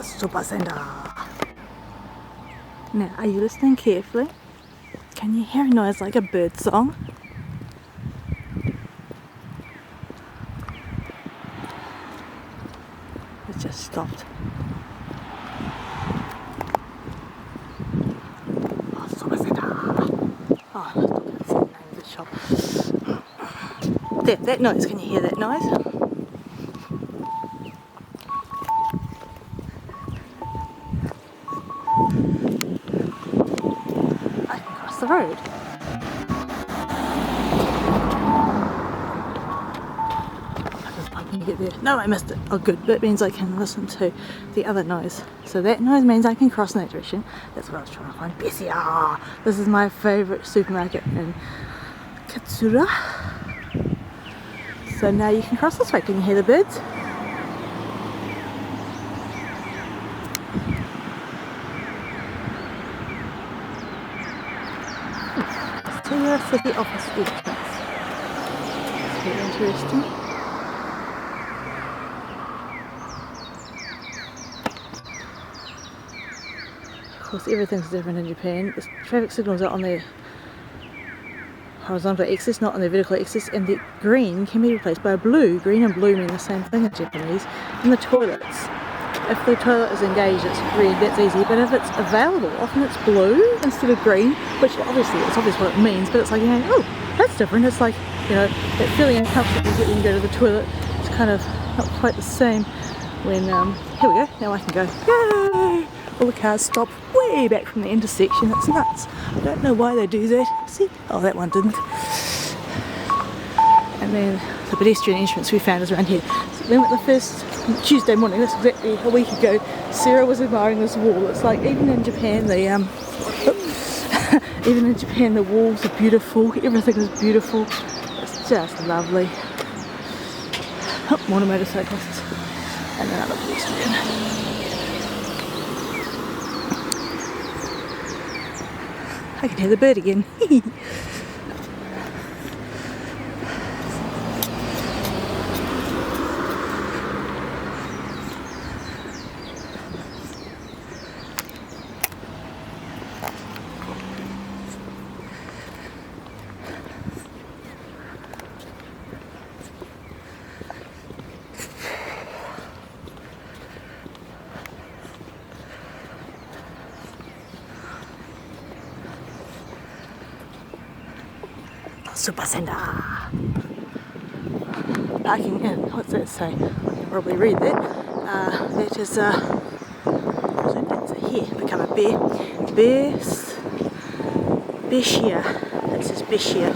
Super Center. Now, are you listening carefully? Can you hear a noise like a bird song? It just stopped. Oh, Super Center. Oh, I still can't see the name of the shop. There, that noise. Can you hear that noise? I can cross the road. Get there. No, I missed it. Oh good, that means I can listen to the other noise. So that noise means I can cross in that direction. That's what I was trying to find. Beisia! This is my favourite supermarket in Katsuura. So now you can cross this way. Can you hear the birds? Chiba City Office entrance. It's very interesting. Of course, everything's different in Japan. The traffic signals are on their horizontal axis, not on their vertical axis, and the green can be replaced by a blue. Green and blue mean the same thing in Japanese. And the toilets, if the toilet is engaged, it's red, that's easy, but if it's available, often it's blue instead of green, which obviously it's obvious what it means, but it's like, you know, oh, that's different. It's like, you know, that feeling uncomfortable you get when you go to the toilet. It's kind of not quite the same when, here we go, now I can go, yay! All the cars stop way back from the intersection. It's nuts. I don't know why they do that. See? Oh, that one didn't. And then the pedestrian entrance we found is around here. So then the first Tuesday morning, that's exactly a week ago, Sarah was admiring this wall. It's like even in Japan, the even in Japan the walls are beautiful. Everything is beautiful. It's just lovely. Oh, more motorcyclists and another pedestrian. I can hear the bird again. Super Center. Parking in. What's that say? I can probably read that. That is what's that? It's a hare become a bear. Beisia. It says Beisia